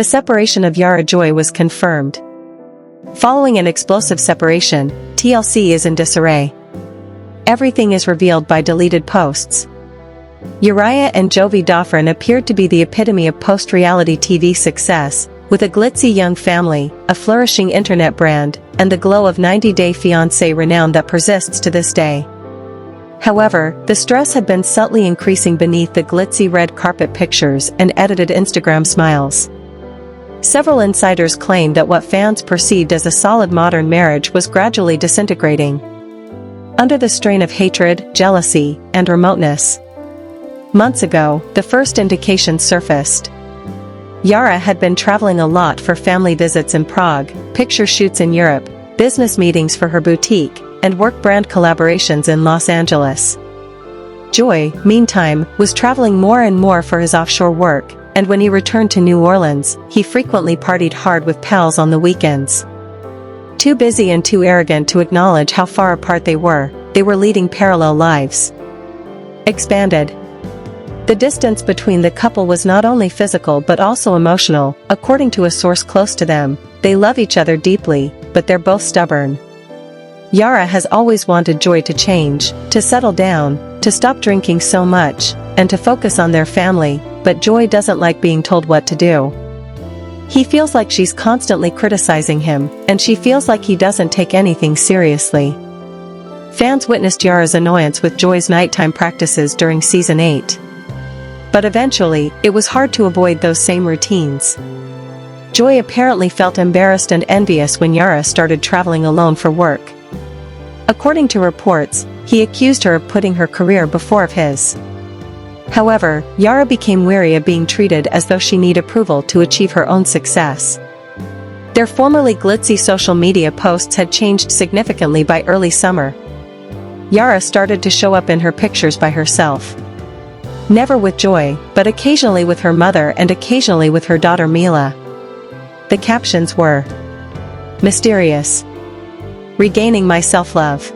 The separation of Yara Joy was confirmed. Following an explosive separation, TLC is in disarray. Everything is revealed by deleted posts. Yara and Jovi BREAKUP appeared to be the epitome of post-reality TV success, with a glitzy young family, a flourishing internet brand, and the glow of 90-day Fiancé renown that persists to this day. However, the stress had been subtly increasing beneath the glitzy red carpet pictures and edited Instagram smiles. Several insiders claimed that what fans perceived as a solid modern marriage was gradually disintegrating under the strain of hatred, jealousy, and remoteness. Months ago, the first indications surfaced. Yara had been traveling a lot for family visits in Prague, picture shoots in Europe, business meetings for her boutique, and work brand collaborations in Los Angeles. Joy, meantime, was traveling more and more for his offshore work, and when he returned to New Orleans, he frequently partied hard with pals on the weekends. Too busy and too arrogant to acknowledge how far apart they were leading parallel lives. Expanded. The distance between the couple was not only physical but also emotional. According to a source close to them, they love each other deeply, but they're both stubborn. Yara has always wanted Joy to change, to settle down, to stop drinking so much, and to focus on their family, but Joy doesn't like being told what to do. He feels like she's constantly criticizing him, and she feels like he doesn't take anything seriously. Fans witnessed Yara's annoyance with Joy's nighttime practices during season 8. But eventually, it was hard to avoid those same routines. Joy apparently felt embarrassed and envious when Yara started traveling alone for work. According to reports, he accused her of putting her career before of his. However, Yara became wary of being treated as though she needed approval to achieve her own success. Their formerly glitzy social media posts had changed significantly by early summer. Yara started to show up in her pictures by herself. Never with Joy, but occasionally with her mother and occasionally with her daughter Mila. The captions were: mysterious. Regaining my self-love.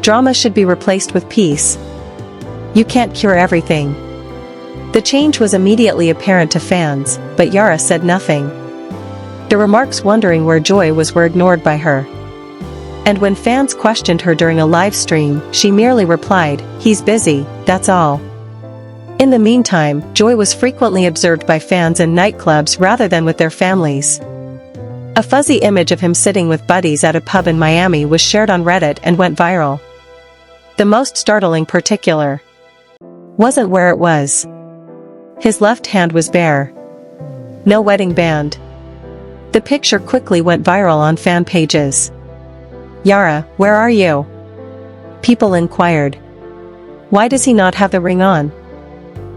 Drama should be replaced with peace. You can't cure everything. The change was immediately apparent to fans, but Yara said nothing. The remarks wondering where Joy was were ignored by her. And when fans questioned her during a live stream, she merely replied, "He's busy, that's all." In the meantime, Joy was frequently observed by fans in nightclubs rather than with their families. A fuzzy image of him sitting with buddies at a pub in Miami was shared on Reddit and went viral. The most startling particular wasn't where it was. His left hand was bare. No wedding band. The picture quickly went viral on fan pages. "Yara, where are you?" people inquired. "Why does he not have the ring on?"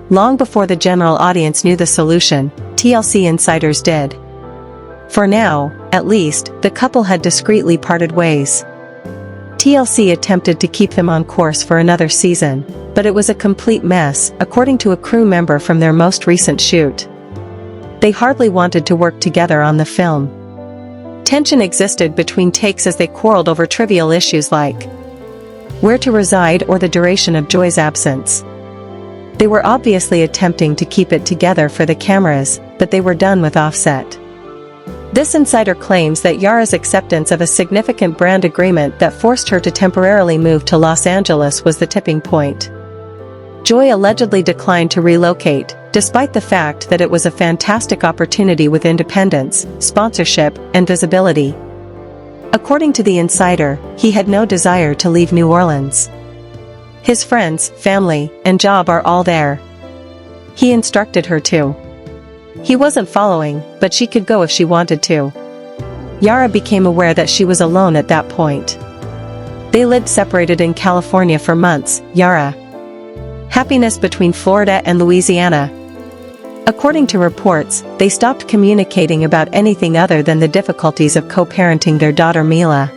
Long before the general audience knew the solution, TLC insiders did. For now, at least, the couple had discreetly parted ways. TLC attempted to keep them on course for another season, but it was a complete mess, according to a crew member from their most recent shoot. They hardly wanted to work together on the film. Tension existed between takes as they quarreled over trivial issues like where to reside or the duration of Joy's absence. They were obviously attempting to keep it together for the cameras, but they were done with offset. This insider claims that Yara's acceptance of a significant brand agreement that forced her to temporarily move to Los Angeles was the tipping point. Joy allegedly declined to relocate, despite the fact that it was a fantastic opportunity with independence, sponsorship, and visibility. According to the insider, he had no desire to leave New Orleans. His friends, family, and job are all there. He instructed her to. He wasn't following, but she could go if she wanted to. Yara became aware that she was alone at that point. They lived separated in California for months. Yara. Happiness between Florida and Louisiana. According to reports, they stopped communicating about anything other than the difficulties of co-parenting their daughter Mila.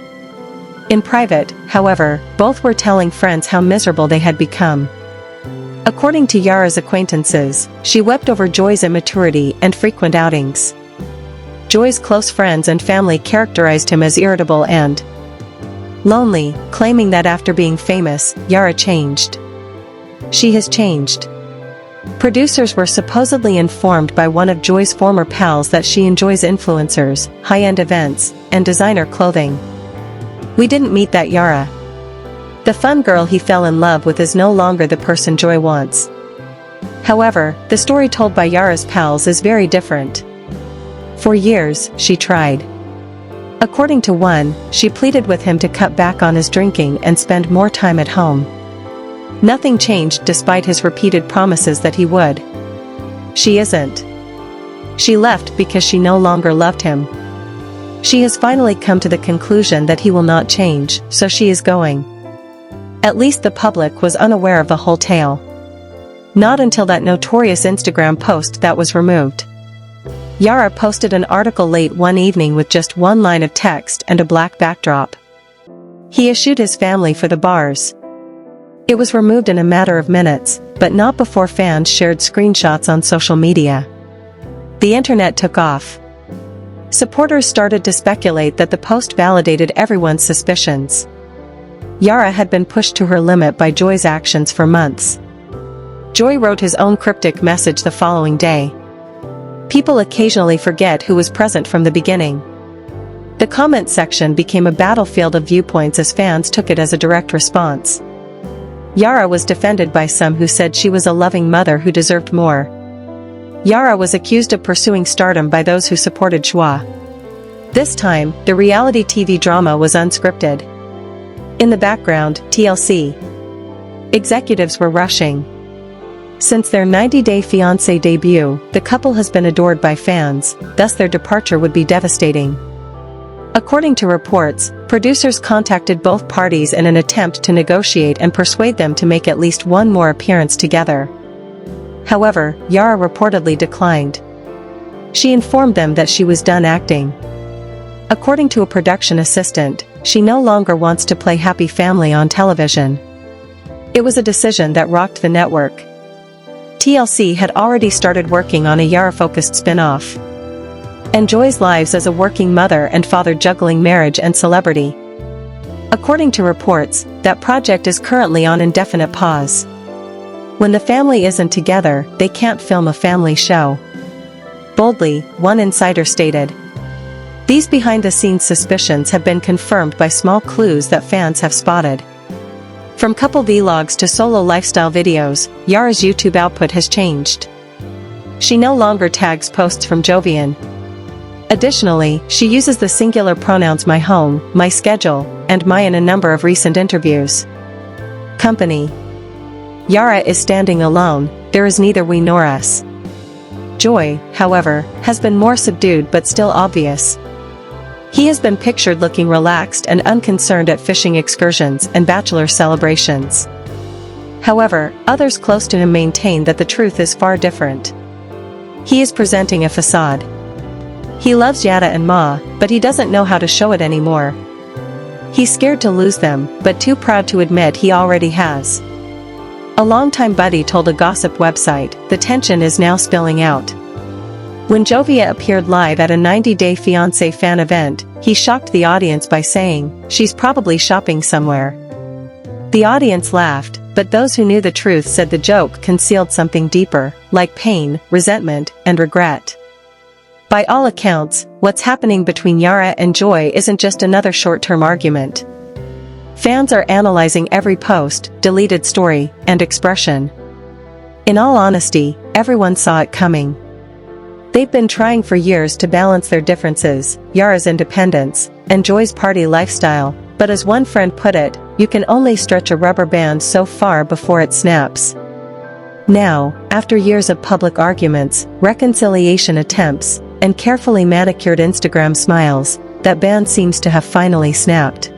In private, however, both were telling friends how miserable they had become. According to Yara's acquaintances, she wept over Joy's immaturity and frequent outings. Joy's close friends and family characterized him as irritable and lonely, claiming that after being famous, Yara changed. She has changed. Producers were supposedly informed by one of Joy's former pals that she enjoys influencers, high-end events, and designer clothing. "We didn't meet that Yara. The fun girl he fell in love with is no longer the person Joy wants." However, the story told by Yara's pals is very different. For years, she tried. According to one, she pleaded with him to cut back on his drinking and spend more time at home. Nothing changed despite his repeated promises that he would. She isn't. She left because she no longer loved him. She has finally come to the conclusion that he will not change, so she is going. At least the public was unaware of the whole tale. Not until that notorious Instagram post that was removed. Yara posted an article late one evening with just one line of text and a black backdrop. He issued his family for the bars. It was removed in a matter of minutes, but not before fans shared screenshots on social media. The internet took off. Supporters started to speculate that the post validated everyone's suspicions. Yara had been pushed to her limit by Joy's actions for months. Joy wrote his own cryptic message the following day. People occasionally forget who was present from the beginning. The comment section became a battlefield of viewpoints as fans took it as a direct response. Yara was defended by some who said she was a loving mother who deserved more. Yara was accused of pursuing stardom by those who supported Joy. This time, the reality TV drama was unscripted. In the background, TLC executives were rushing. Since their 90-day Fiancé debut, the couple has been adored by fans, thus their departure would be devastating. According to reports, producers contacted both parties in an attempt to negotiate and persuade them to make at least one more appearance together. However, Yara reportedly declined. She informed them that she was done acting. According to a production assistant, she no longer wants to play Happy Family on television. It was a decision that rocked the network. TLC had already started working on a Yara-focused spin-off. And Joy's lives as a working mother and father juggling marriage and celebrity. According to reports, that project is currently on indefinite pause. When the family isn't together, they can't film a family show. Boldly, one insider stated. These behind-the-scenes suspicions have been confirmed by small clues that fans have spotted. From couple vlogs to solo lifestyle videos, Yara's YouTube output has changed. She no longer tags posts from Jovian. Additionally, she uses the singular pronouns my home, my schedule, and my in a number of recent interviews. Company. Yara is standing alone, there is neither we nor us. Joy, however, has been more subdued but still obvious. He has been pictured looking relaxed and unconcerned at fishing excursions and bachelor celebrations. However, others close to him maintain that the truth is far different. He is presenting a facade. He loves Yara and Ma, but he doesn't know how to show it anymore. He's scared to lose them, but too proud to admit he already has. A longtime buddy told a gossip website, the tension is now spilling out. When Jovia appeared live at a 90-day Fiancé fan event, he shocked the audience by saying, "She's probably shopping somewhere." The audience laughed, but those who knew the truth said the joke concealed something deeper, like pain, resentment, and regret. By all accounts, what's happening between Yara and Joy isn't just another short-term argument. Fans are analyzing every post, deleted story, and expression. In all honesty, everyone saw it coming. They've been trying for years to balance their differences, Yara's independence, and Joy's party lifestyle, but as one friend put it, you can only stretch a rubber band so far before it snaps. Now, after years of public arguments, reconciliation attempts, and carefully manicured Instagram smiles, that band seems to have finally snapped.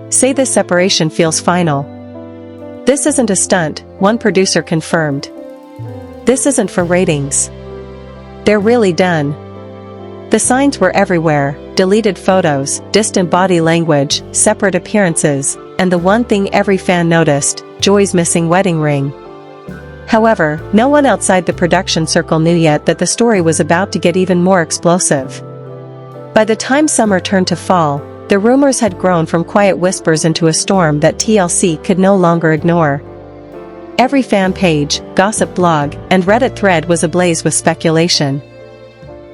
Say this separation feels final. This isn't a stunt, one producer confirmed. This isn't for ratings. They're really done. The signs were everywhere, deleted photos, distant body language, separate appearances, and the one thing every fan noticed, Joy's missing wedding ring. However, no one outside the production circle knew yet that the story was about to get even more explosive. By the time summer turned to fall, the rumors had grown from quiet whispers into a storm that TLC could no longer ignore. Every fan page, gossip blog, and Reddit thread was ablaze with speculation.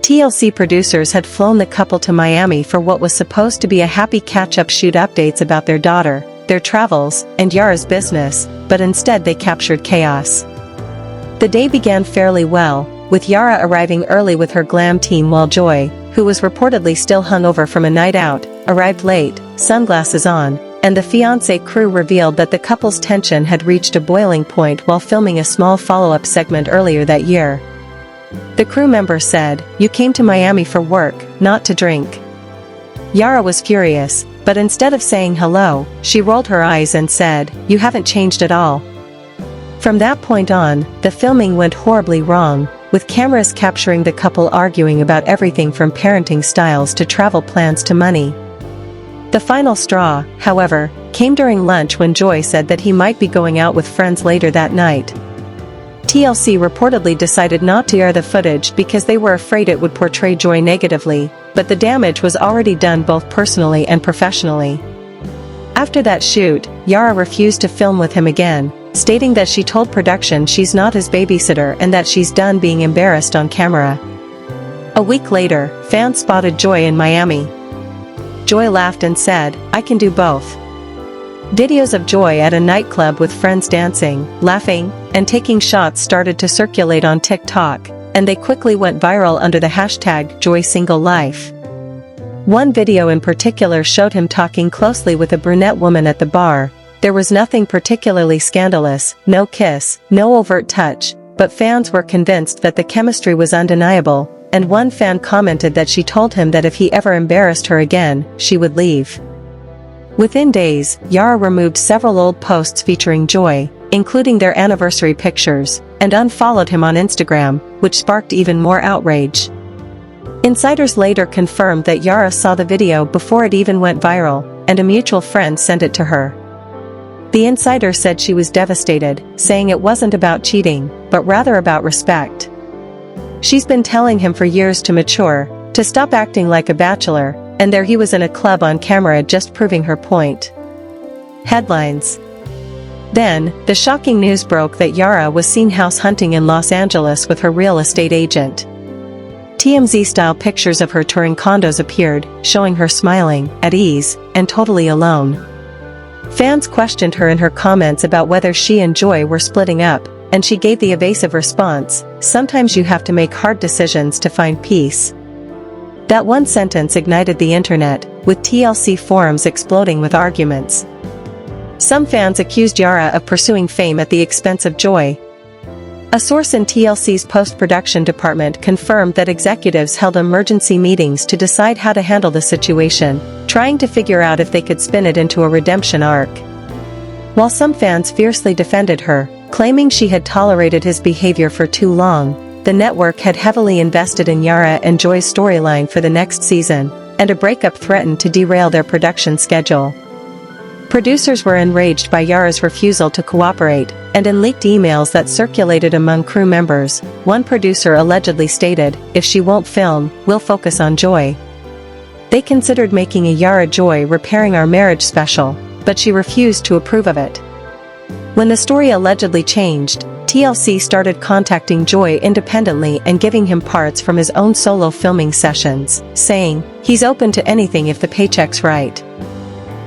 TLC producers had flown the couple to Miami for what was supposed to be a happy catch-up shoot, updates about their daughter, their travels, and Yara's business, but instead they captured chaos. The day began fairly well, with Yara arriving early with her glam team while Joy, who was reportedly still hungover from a night out, arrived late, sunglasses on, and the Fiancé crew revealed that the couple's tension had reached a boiling point while filming a small follow-up segment earlier that year. The crew member said, "You came to Miami for work, not to drink." Yara was furious, but instead of saying hello, she rolled her eyes and said, "You haven't changed at all." From that point on, the filming went horribly wrong, with cameras capturing the couple arguing about everything from parenting styles to travel plans to money. The final straw, however, came during lunch when Joy said that he might be going out with friends later that night. TLC reportedly decided not to air the footage because they were afraid it would portray Joy negatively, but the damage was already done both personally and professionally. After that shoot, Yara refused to film with him again, stating that she told production she's not his babysitter and that she's done being embarrassed on camera. A week later, fans spotted Joy in Miami. Joy laughed and said, "I can do both." Videos of Joy at a nightclub with friends dancing, laughing, and taking shots started to circulate on TikTok, and they quickly went viral under the hashtag #JoySingleLife. One video in particular showed him talking closely with a brunette woman at the bar. There was nothing particularly scandalous, no kiss, no overt touch, but fans were convinced that the chemistry was undeniable, and one fan commented that she told him that if he ever embarrassed her again, she would leave. Within days, Yara removed several old posts featuring Joy, including their anniversary pictures, and unfollowed him on Instagram, which sparked even more outrage. Insiders later confirmed that Yara saw the video before it even went viral, and a mutual friend sent it to her. The insider said she was devastated, saying it wasn't about cheating, but rather about respect. She's been telling him for years to mature, to stop acting like a bachelor, and there he was in a club on camera just proving her point. Headlines. Then, the shocking news broke that Yara was seen house hunting in Los Angeles with her real estate agent. TMZ-style pictures of her touring condos appeared, showing her smiling, at ease, and totally alone. Fans questioned her in her comments about whether she and Joy were splitting up, and she gave the evasive response, "Sometimes you have to make hard decisions to find peace." That one sentence ignited the internet, with TLC forums exploding with arguments. Some fans accused Yara of pursuing fame at the expense of Joy. A source in TLC's post-production department confirmed that executives held emergency meetings to decide how to handle the situation, trying to figure out if they could spin it into a redemption arc. While some fans fiercely defended her, claiming she had tolerated his behavior for too long, the network had heavily invested in Yara and Joy's storyline for the next season, and a breakup threatened to derail their production schedule. Producers were enraged by Yara's refusal to cooperate, and in leaked emails that circulated among crew members, one producer allegedly stated, "If she won't film, we'll focus on Joy." They considered making a Yara Joy repairing our marriage special, but she refused to approve of it. When the story allegedly changed, TLC started contacting Joy independently and giving him parts from his own solo filming sessions, saying, "He's open to anything if the paycheck's right."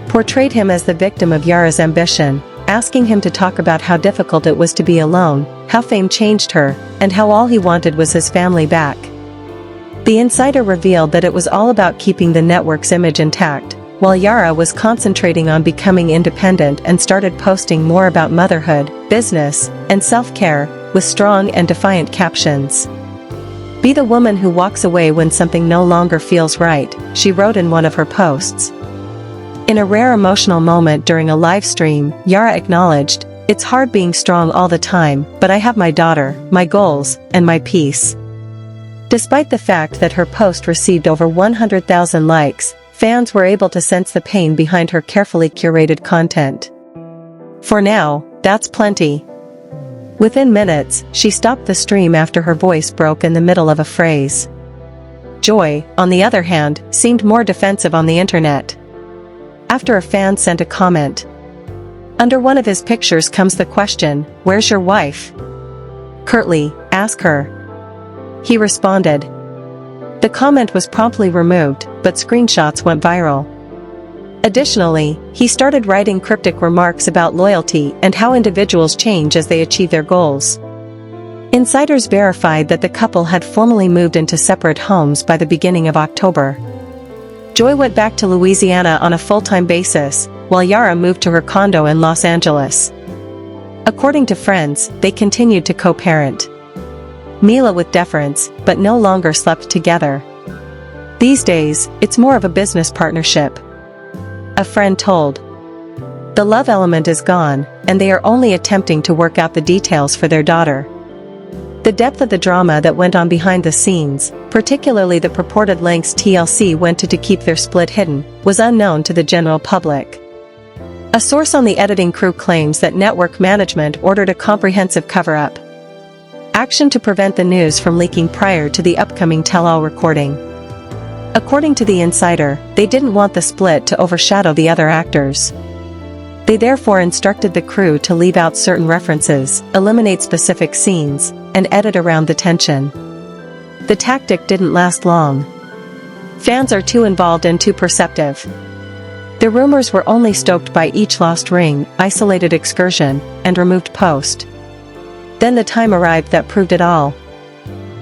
Portrayed him as the victim of Yara's ambition, asking him to talk about how difficult it was to be alone, how fame changed her, and how all he wanted was his family back. The insider revealed that it was all about keeping the network's image intact, while Yara was concentrating on becoming independent and started posting more about motherhood, business, and self-care, with strong and defiant captions. "Be the woman who walks away when something no longer feels right," she wrote in one of her posts. In a rare emotional moment during a live stream, Yara acknowledged, "It's hard being strong all the time, but I have my daughter, my goals, and my peace." Despite the fact that her post received over 100,000 likes, fans were able to sense the pain behind her carefully curated content. For now, that's plenty. Within minutes, she stopped the stream after her voice broke in the middle of a phrase. Joy, on the other hand, seemed more defensive on the internet. After a fan sent a comment, Under one of his pictures comes the question, "Where's your wife?" Curtly, "Ask her." He responded. The comment was promptly removed, but screenshots went viral. Additionally, he started writing cryptic remarks about loyalty and how individuals change as they achieve their goals. Insiders verified that the couple had formally moved into separate homes by the beginning of October. Joy went back to Louisiana on a full-time basis, while Yara moved to her condo in Los Angeles. According to friends, they continued to co-parent. Mila with deference, but no longer slept together. These days, it's more of a business partnership. A friend told. The love element is gone, and they are only attempting to work out the details for their daughter. The depth of the drama that went on behind the scenes, particularly the purported lengths TLC went to keep their split hidden, was unknown to the general public. A source on the editing crew claims that network management ordered a comprehensive cover-up action to prevent the news from leaking prior to the upcoming tell-all recording. According to the insider, they didn't want the split to overshadow the other actors. They therefore instructed the crew to leave out certain references, eliminate specific scenes, and edit around the tension. The tactic didn't last long. Fans are too involved and too perceptive. The rumors were only stoked by each lost ring, isolated excursion, and removed post. Then the time arrived that proved it all.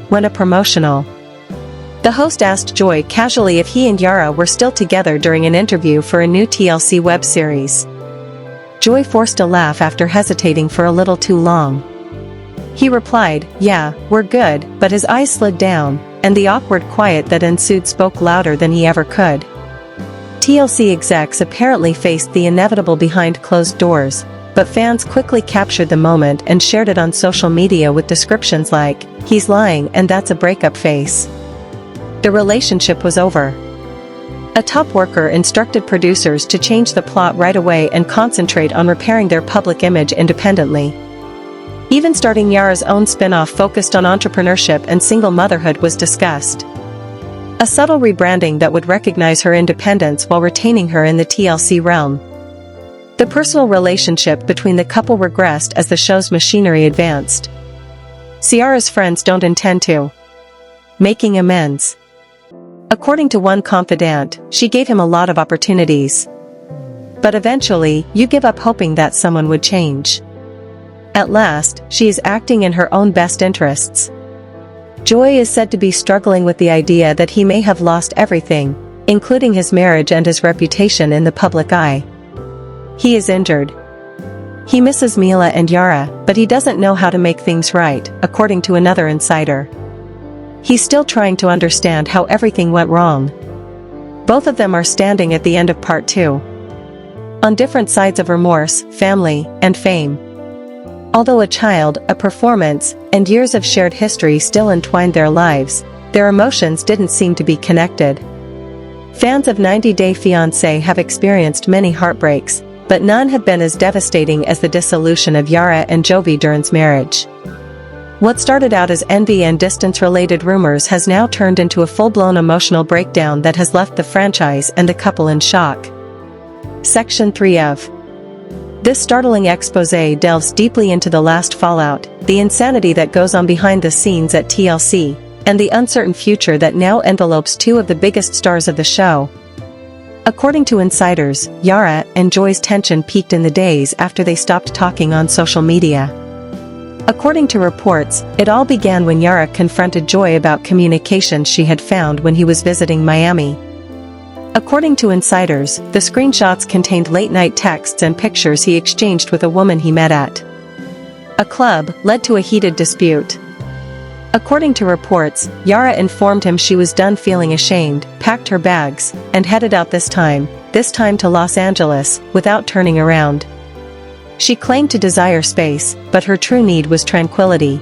When a promotional. The host asked Joy casually if he and Yara were still together during an interview for a new TLC web series. Joy forced a laugh after hesitating for a little too long. He replied, "Yeah, we're good," but his eyes slid down, and the awkward quiet that ensued spoke louder than he ever could. TLC execs apparently faced the inevitable behind closed doors, but fans quickly captured the moment and shared it on social media with descriptions like, "He's lying and that's a breakup face." The relationship was over. A top worker instructed producers to change the plot right away and concentrate on repairing their public image independently. Even starting Yara's own spin-off focused on entrepreneurship and single motherhood was discussed. A subtle rebranding that would recognize her independence while retaining her in the TLC realm. The personal relationship between the couple regressed as the show's machinery advanced. Ciara's friends don't intend to making amends. According to one confidant, she gave him a lot of opportunities. But eventually, you give up hoping that someone would change. At last, she is acting in her own best interests. Joy is said to be struggling with the idea that he may have lost everything, including his marriage and his reputation in the public eye. He is injured. He misses Mila and Yara, but he doesn't know how to make things right, according to another insider. He's still trying to understand how everything went wrong. Both of them are standing at the end of part 2. On different sides of remorse, family, and fame. Although a child, a performance, and years of shared history still entwined their lives, their emotions didn't seem to be connected. Fans of 90 Day Fiancé have experienced many heartbreaks, but none have been as devastating as the dissolution of Yara and Jovi Durden's marriage. What started out as envy and distance-related rumors has now turned into a full-blown emotional breakdown that has left the franchise and the couple in shock. Section 3 of this startling exposé delves deeply into the last fallout, the insanity that goes on behind the scenes at TLC, and the uncertain future that now envelopes two of the biggest stars of the show. According to insiders, Yara and Joy's tension peaked in the days after they stopped talking on social media. According to reports, it all began when Yara confronted Joy about communications she had found when he was visiting Miami. According to insiders, the screenshots contained late-night texts and pictures he exchanged with a woman he met at a club, led to a heated dispute. According to reports, Yara informed him she was done feeling ashamed, packed her bags, and headed out this time to Los Angeles, without turning around. She claimed to desire space, but her true need was tranquility.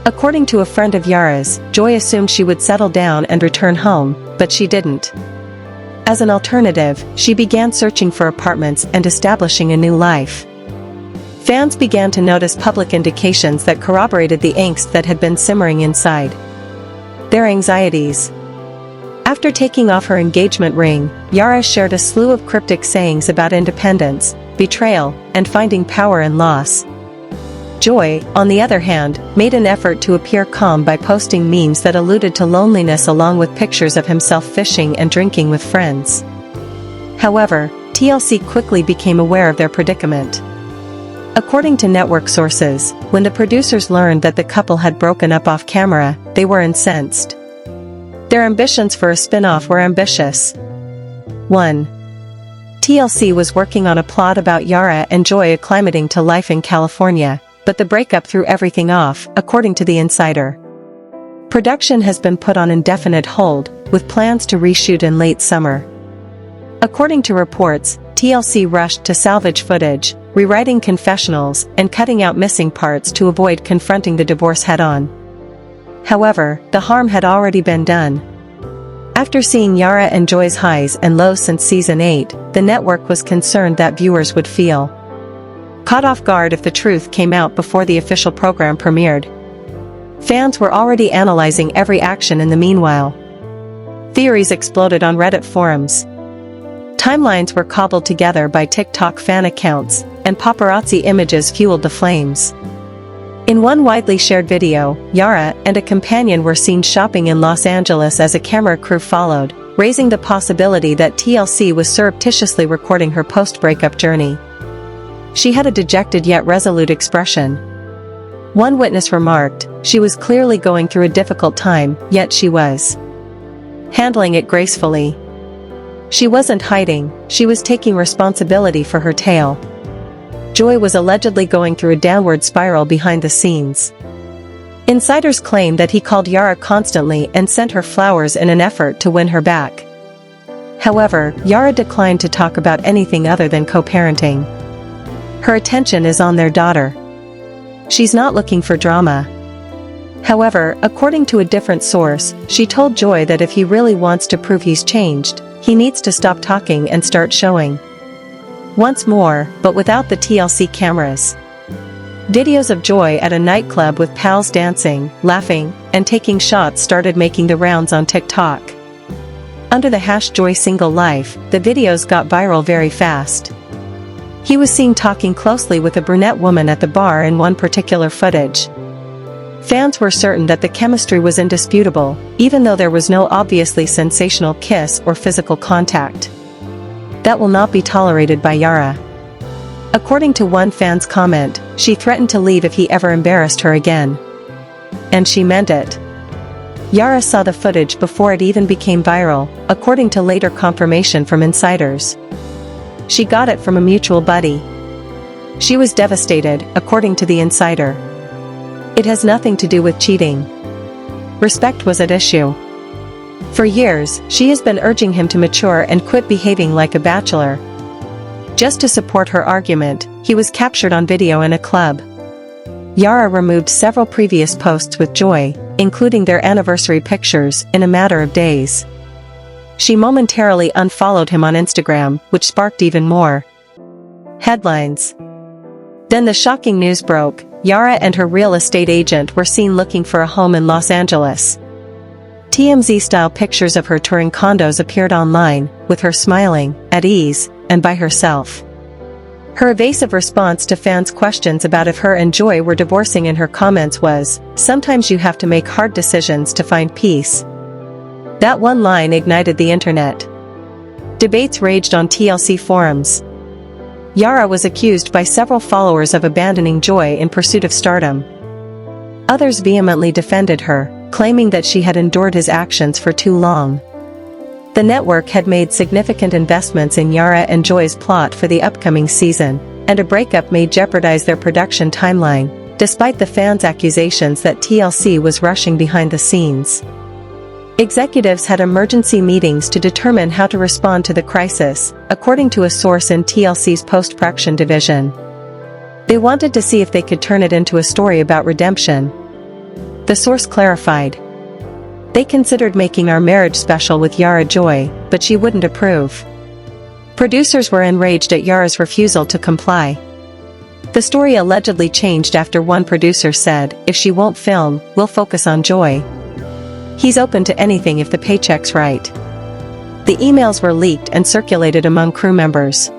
According to a friend of Yara's, Joy assumed she would settle down and return home, but she didn't. As an alternative, she began searching for apartments and establishing a new life. Fans began to notice public indications that corroborated the angst that had been simmering inside. Their anxieties. After taking off her engagement ring, Yara shared a slew of cryptic sayings about independence, betrayal, and finding power in loss. Joy, on the other hand, made an effort to appear calm by posting memes that alluded to loneliness along with pictures of himself fishing and drinking with friends. However, TLC quickly became aware of their predicament. According to network sources, when the producers learned that the couple had broken up off camera, they were incensed. Their ambitions for a spin-off were ambitious. 1. TLC was working on a plot about Yara and Joy acclimating to life in California, but the breakup threw everything off, according to The Insider. Production has been put on indefinite hold, with plans to reshoot in late summer. According to reports, TLC rushed to salvage footage, rewriting confessionals, and cutting out missing parts to avoid confronting the divorce head-on. However, the harm had already been done. After seeing Yara and Joy's highs and lows since season 8, the network was concerned that viewers would feel caught off guard if the truth came out before the official program premiered. Fans were already analyzing every action in the meanwhile. Theories exploded on Reddit forums. Timelines were cobbled together by TikTok fan accounts, and paparazzi images fueled the flames. In one widely shared video, Yara and a companion were seen shopping in Los Angeles as a camera crew followed, raising the possibility that TLC was surreptitiously recording her post-breakup journey. She had a dejected yet resolute expression. One witness remarked, "She was clearly going through a difficult time, yet she was handling it gracefully. She wasn't hiding, she was taking responsibility for her tale." Joy was allegedly going through a downward spiral behind the scenes. Insiders claim that he called Yara constantly and sent her flowers in an effort to win her back. However, Yara declined to talk about anything other than co-parenting. Her attention is on their daughter. She's not looking for drama. However, according to a different source, she told Joy that if he really wants to prove he's changed, he needs to stop talking and start showing. Once more, but without the TLC cameras. Videos of Joy at a nightclub with pals dancing, laughing, and taking shots started making the rounds on TikTok. Under the #JoySingleLife, the videos got viral very fast. He was seen talking closely with a brunette woman at the bar in one particular footage. Fans were certain that the chemistry was indisputable, even though there was no obviously sensational kiss or physical contact. That will not be tolerated by Yara. According to one fan's comment, she threatened to leave if he ever embarrassed her again. And she meant it. Yara saw the footage before it even became viral, according to later confirmation from insiders. She got it from a mutual buddy. She was devastated, according to The Insider. It has nothing to do with cheating. Respect was at issue. For years, she has been urging him to mature and quit behaving like a bachelor. Just to support her argument, he was captured on video in a club. Yara removed several previous posts with Joy, including their anniversary pictures, in a matter of days. She momentarily unfollowed him on Instagram, which sparked even more headlines. Then the shocking news broke. Yara and her real estate agent were seen looking for a home in Los Angeles. TMZ-style pictures of her touring condos appeared online, with her smiling, at ease, and by herself. Her evasive response to fans' questions about if her and Joy were divorcing in her comments was, "Sometimes you have to make hard decisions to find peace." That one line ignited the internet. Debates raged on TLC forums. Yara was accused by several followers of abandoning Joy in pursuit of stardom. Others vehemently defended her, claiming that she had endured his actions for too long. The network had made significant investments in Yara and Joy's plot for the upcoming season, and a breakup may jeopardize their production timeline, despite the fans' accusations that TLC was rushing behind the scenes. Executives had emergency meetings to determine how to respond to the crisis, according to a source in TLC's post-production division. They wanted to see if they could turn it into a story about redemption. The source clarified. They considered making our marriage special with Yara Joy, but she wouldn't approve. Producers were enraged at Yara's refusal to comply. The story allegedly changed after one producer said, "If she won't film, we'll focus on Joy. He's open to anything if the paycheck's right." The emails were leaked and circulated among crew members.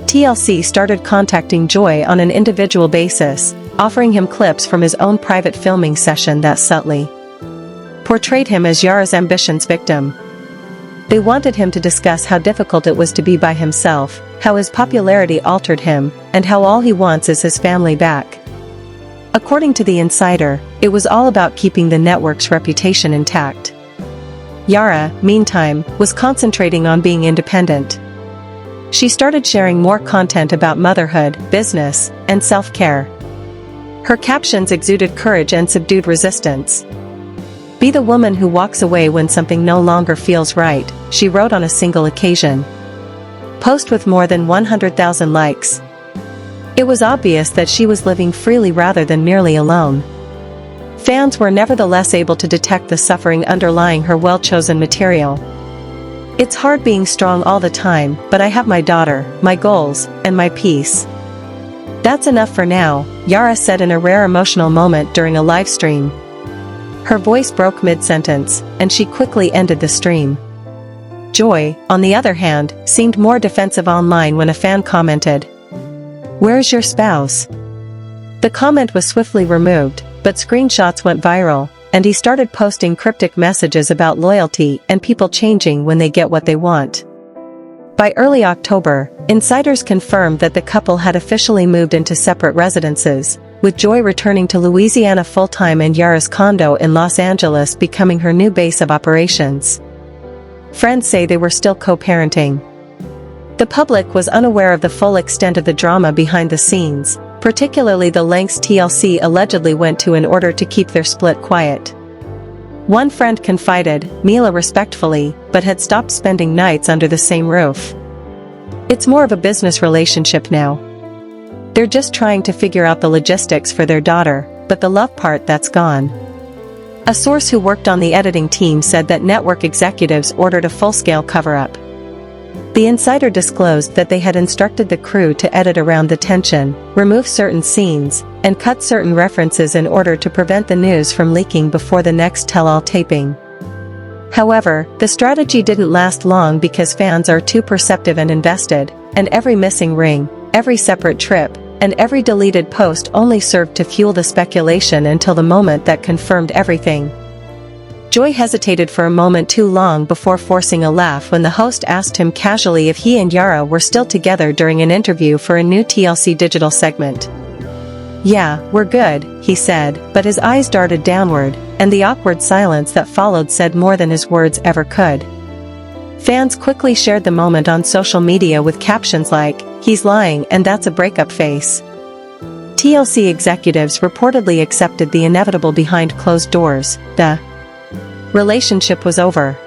TLC started contacting Joy on an individual basis, offering him clips from his own private filming session that subtly portrayed him as Yara's ambitions victim. They wanted him to discuss how difficult it was to be by himself, how his popularity altered him, and how all he wants is his family back. According to the insider, it was all about keeping the network's reputation intact. Yara, meantime, was concentrating on being independent. She started sharing more content about motherhood, business, and self-care. Her captions exuded courage and subdued resistance. "Be the woman who walks away when something no longer feels right," she wrote on a single occasion. Post with more than 100,000 likes. It was obvious that she was living freely rather than merely alone. Fans were nevertheless able to detect the suffering underlying her well-chosen material. "It's hard being strong all the time, but I have my daughter, my goals, and my peace. That's enough for now," Yara said in a rare emotional moment during a live stream. Her voice broke mid-sentence, and she quickly ended the stream. Joy, on the other hand, seemed more defensive online when a fan commented, "Where's your spouse?" The comment was swiftly removed, but screenshots went viral, and he started posting cryptic messages about loyalty and people changing when they get what they want. By early October, insiders confirmed that the couple had officially moved into separate residences, with Joy returning to Louisiana full-time and Yara's condo in Los Angeles becoming her new base of operations. Friends say they were still co-parenting. The public was unaware of the full extent of the drama behind the scenes, particularly the lengths TLC allegedly went to in order to keep their split quiet. One friend confided, Mila respectfully, but had stopped spending nights under the same roof. "It's more of a business relationship now. They're just trying to figure out the logistics for their daughter, but the love part, that's gone." A source who worked on the editing team said that network executives ordered a full-scale cover-up. The insider disclosed that they had instructed the crew to edit around the tension, remove certain scenes, and cut certain references in order to prevent the news from leaking before the next tell-all taping. However, the strategy didn't last long because fans are too perceptive and invested, and every missing ring, every separate trip, and every deleted post only served to fuel the speculation until the moment that confirmed everything. Joy hesitated for a moment too long before forcing a laugh when the host asked him casually if he and Yara were still together during an interview for a new TLC digital segment. "Yeah, we're good," he said, but his eyes darted downward, and the awkward silence that followed said more than his words ever could. Fans quickly shared the moment on social media with captions like, "He's lying and that's a breakup face." TLC executives reportedly accepted the inevitable behind closed doors. The relationship was over.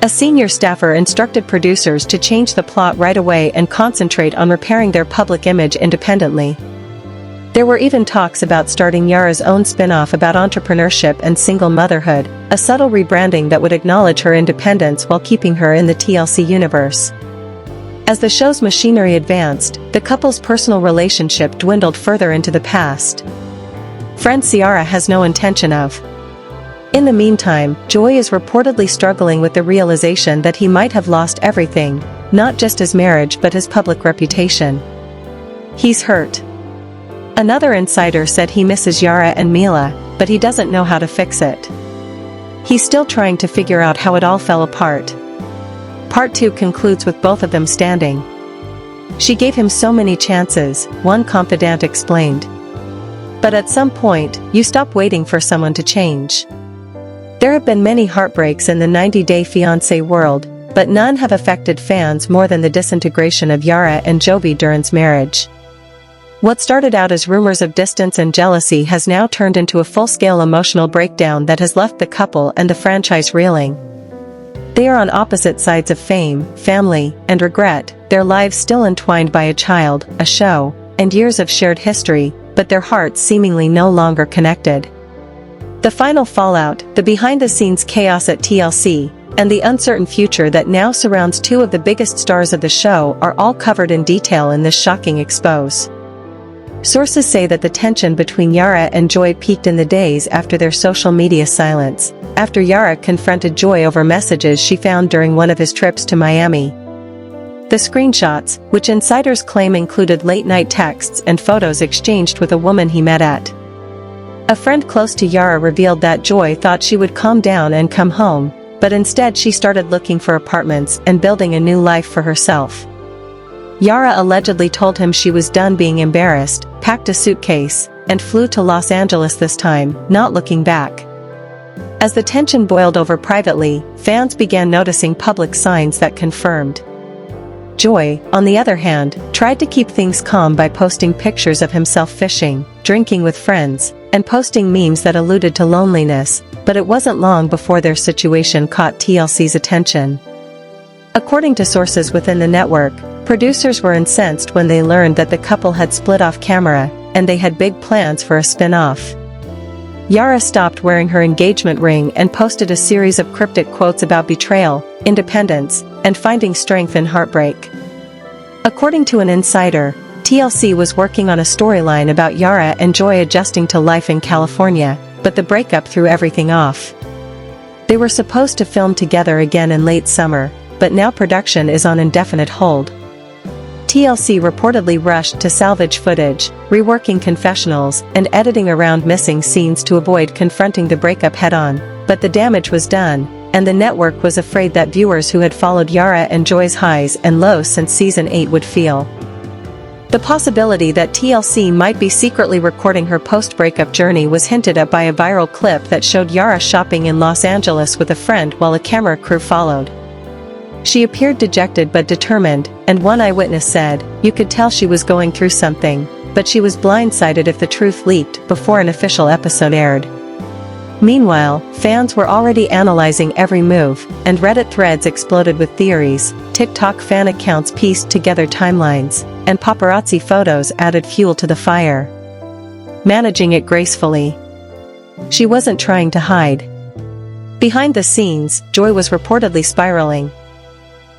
A senior staffer instructed producers to change the plot right away and concentrate on repairing their public image independently. There were even talks about starting Yara's own spin-off about entrepreneurship and single motherhood, a subtle rebranding that would acknowledge her independence while keeping her in the TLC universe. As the show's machinery advanced, the couple's personal relationship dwindled further into the past. Friend Ciara has no intention of. In the meantime, Joy is reportedly struggling with the realization that he might have lost everything, not just his marriage but his public reputation. He's hurt. Another insider said he misses Yara and Mila, but he doesn't know how to fix it. He's still trying to figure out how it all fell apart. Part 2 concludes with both of them standing. "She gave him so many chances," one confidant explained. "But at some point, you stop waiting for someone to change." There have been many heartbreaks in the 90-Day Fiancé world, but none have affected fans more than the disintegration of Yara and Jovi Duran's marriage. What started out as rumors of distance and jealousy has now turned into a full-scale emotional breakdown that has left the couple and the franchise reeling. They are on opposite sides of fame, family, and regret, their lives still entwined by a child, a show, and years of shared history, but their hearts seemingly no longer connected. The final fallout, the behind-the-scenes chaos at TLC, and the uncertain future that now surrounds two of the biggest stars of the show are all covered in detail in this shocking expose. Sources say that the tension between Yara and Joy peaked in the days after their social media silence, after Yara confronted Joy over messages she found during one of his trips to Miami. The screenshots, which insiders claim included late-night texts and photos exchanged with a woman he met at. A friend close to Yara revealed that Joy thought she would calm down and come home, but instead she started looking for apartments and building a new life for herself. Yara allegedly told him she was done being embarrassed, packed a suitcase, and flew to Los Angeles this time, not looking back. As the tension boiled over privately, fans began noticing public signs that confirmed. Joy, on the other hand, tried to keep things calm by posting pictures of himself fishing, drinking with friends, and posting memes that alluded to loneliness, but it wasn't long before their situation caught TLC's attention. According to sources within the network, producers were incensed when they learned that the couple had split off camera, and they had big plans for a spin-off. Yara stopped wearing her engagement ring and posted a series of cryptic quotes about betrayal, independence, and finding strength in heartbreak. According to an insider, TLC was working on a storyline about Yara and Joy adjusting to life in California, but the breakup threw everything off. They were supposed to film together again in late summer, but now production is on indefinite hold. TLC reportedly rushed to salvage footage, reworking confessionals, and editing around missing scenes to avoid confronting the breakup head-on, but the damage was done, and the network was afraid that viewers who had followed Yara and Joy's highs and lows since season 8 would feel. The possibility that TLC might be secretly recording her post-breakup journey was hinted at by a viral clip that showed Yara shopping in Los Angeles with a friend while a camera crew followed. She appeared dejected but determined, and one eyewitness said, "You could tell she was going through something, but she was blindsided if the truth leaked before an official episode aired." Meanwhile, fans were already analyzing every move, and Reddit threads exploded with theories, TikTok fan accounts pieced together timelines, and paparazzi photos added fuel to the fire. Managing it gracefully. She wasn't trying to hide. Behind the scenes, Joy was reportedly spiraling.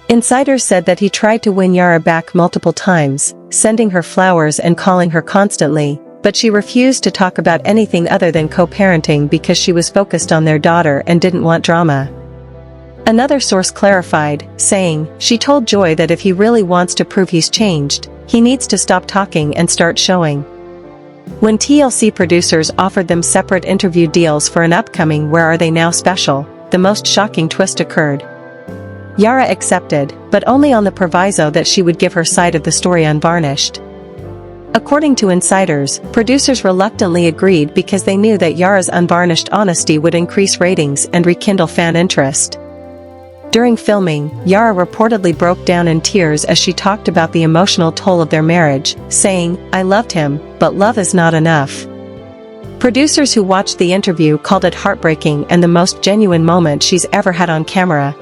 Insiders said that he tried to win Yara back multiple times, sending her flowers and calling her constantly, but she refused to talk about anything other than co-parenting because she was focused on their daughter and didn't want drama. Another source clarified, saying, "She told Joy that if he really wants to prove he's changed, he needs to stop talking and start showing." When TLC producers offered them separate interview deals for an upcoming Where Are They Now special, the most shocking twist occurred. Yara accepted, but only on the proviso that she would give her side of the story unvarnished. According to insiders, producers reluctantly agreed because they knew that Yara's unvarnished honesty would increase ratings and rekindle fan interest. During filming, Yara reportedly broke down in tears as she talked about the emotional toll of their marriage, saying, "I loved him, but love is not enough." Producers who watched the interview called it heartbreaking and the most genuine moment she's ever had on camera.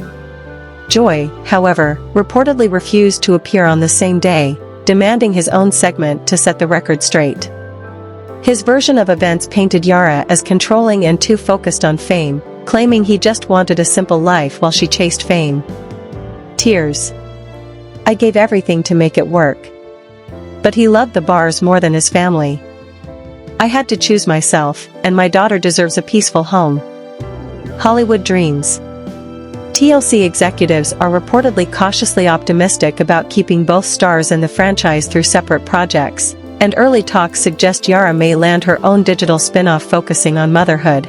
Joy, however, reportedly refused to appear on the same day, demanding his own segment to set the record straight. His version of events painted Yara as controlling and too focused on fame, claiming he just wanted a simple life while she chased fame. Tears. "I gave everything to make it work. But he loved the bars more than his family. I had to choose myself, and my daughter deserves a peaceful home." Hollywood dreams. TLC executives are reportedly cautiously optimistic about keeping both stars in the franchise through separate projects, and early talks suggest Yara may land her own digital spin-off focusing on motherhood.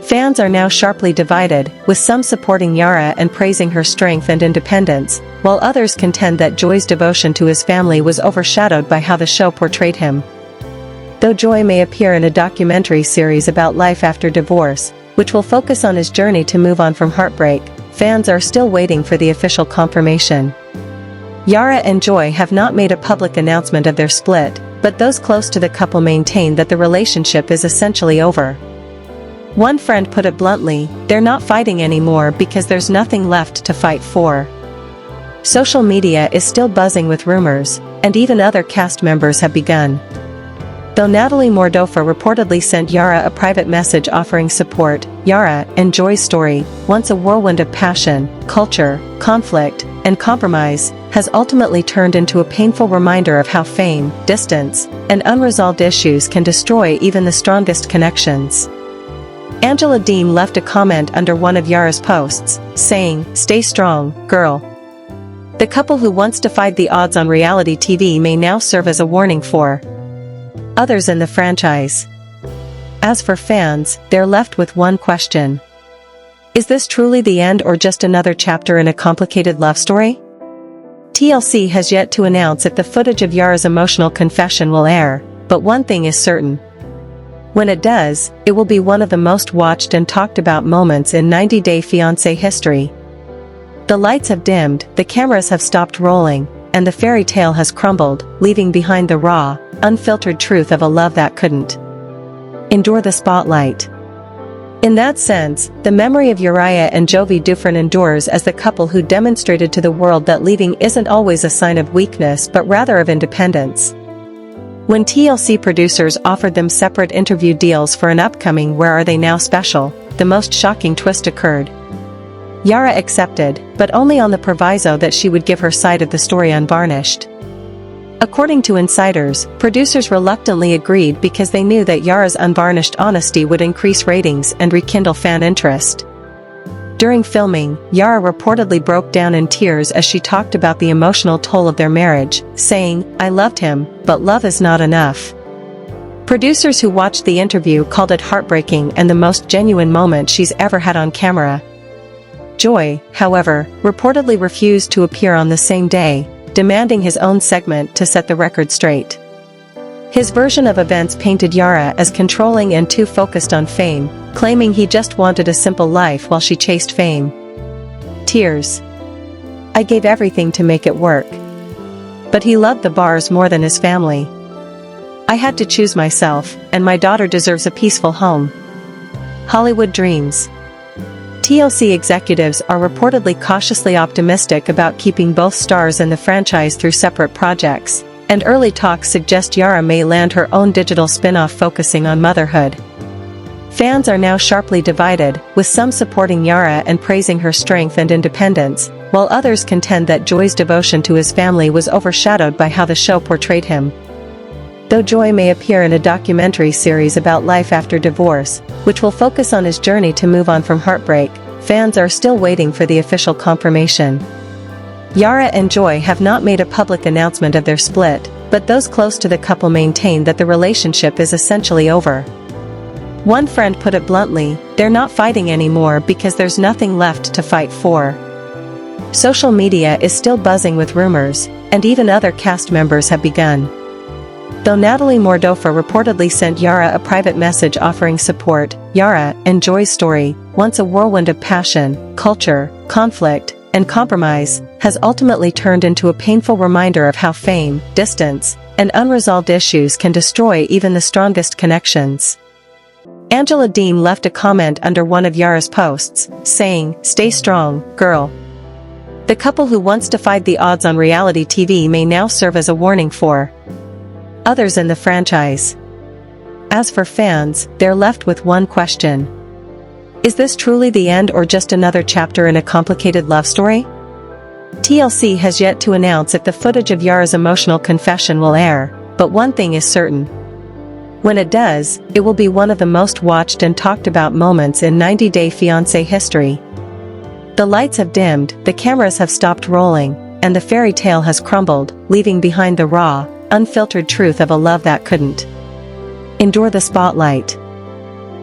Fans are now sharply divided, with some supporting Yara and praising her strength and independence, while others contend that Joy's devotion to his family was overshadowed by how the show portrayed him. Though Joy may appear in a documentary series about life after divorce, which will focus on his journey to move on from heartbreak, fans are still waiting for the official confirmation. Yara and Joy have not made a public announcement of their split, but those close to the couple maintain that the relationship is essentially over. One friend put it bluntly, "They're not fighting anymore because there's nothing left to fight for." Social media is still buzzing with rumors, and even other cast members have begun. Though Natalie Mordofa reportedly sent Yara a private message offering support, Yara and Joy's story, once a whirlwind of passion, culture, conflict, and compromise, has ultimately turned into a painful reminder of how fame, distance, and unresolved issues can destroy even the strongest connections. Angela Deem left a comment under one of Yara's posts, saying, "Stay strong, girl. The couple who once defied the odds on reality TV may now serve as a warning for others in the franchise. As for fans, they're left with one question. Is this truly the end or just another chapter in a complicated love story? TLC has yet to announce if the footage of Yara's emotional confession will air, but one thing is certain. When it does, it will be one of the most watched and talked about moments in 90-day Fiancé history. The lights have dimmed, the cameras have stopped rolling, and the fairy tale has crumbled, leaving behind the raw, unfiltered truth of a love that couldn't endure the spotlight. In that sense, the memory of Yara and Jovi endures as the couple who demonstrated to the world that leaving isn't always a sign of weakness but rather of independence. When TLC producers offered them separate interview deals for an upcoming Where Are They Now special, the most shocking twist occurred. Yara accepted, but only on the proviso that she would give her side of the story unvarnished. According to insiders, producers reluctantly agreed because they knew that Yara's unvarnished honesty would increase ratings and rekindle fan interest. During filming, Yara reportedly broke down in tears as she talked about the emotional toll of their marriage, saying, "I loved him, but love is not enough." Producers who watched the interview called it heartbreaking and the most genuine moment she's ever had on camera. Joy, however, reportedly refused to appear on the same day, demanding his own segment to set the record straight. His version of events painted Yara as controlling and too focused on fame, claiming he just wanted a simple life while she chased fame. Tears. "I gave everything to make it work. But he loved the bars more than his family. I had to choose myself, and my daughter deserves a peaceful home." Hollywood dreams. TLC executives are reportedly cautiously optimistic about keeping both stars in the franchise through separate projects, and early talks suggest Yara may land her own digital spin-off focusing on motherhood. Fans are now sharply divided, with some supporting Yara and praising her strength and independence, while others contend that Joy's devotion to his family was overshadowed by how the show portrayed him. Though Joy may appear in a documentary series about life after divorce, which will focus on his journey to move on from heartbreak, fans are still waiting for the official confirmation. Yara and Joy have not made a public announcement of their split, but those close to the couple maintain that the relationship is essentially over. One friend put it bluntly, "They're not fighting anymore because there's nothing left to fight for." Social media is still buzzing with rumors, and even other cast members have begun. Though Natalie Mordofa reportedly sent Yara a private message offering support, Yara and Joy's story, once a whirlwind of passion, culture, conflict, and compromise, has ultimately turned into a painful reminder of how fame, distance, and unresolved issues can destroy even the strongest connections. Angela Deem left a comment under one of Yara's posts, saying, "Stay strong, girl." The couple who once defied the odds on reality TV may now serve as a warning for others in the franchise. As for fans, they're left with one question. Is this truly the end or just another chapter in a complicated love story? TLC has yet to announce if the footage of Yara's emotional confession will air, but one thing is certain. When it does, it will be one of the most watched and talked about moments in 90-day Fiancé history. The lights have dimmed, the cameras have stopped rolling, and the fairy tale has crumbled, leaving behind the raw, unfiltered truth of a love that couldn't endure the spotlight.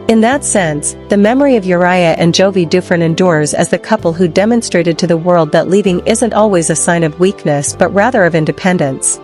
In that sense, the memory of Yara and Jovi endures as the couple who demonstrated to the world that leaving isn't always a sign of weakness but rather of independence.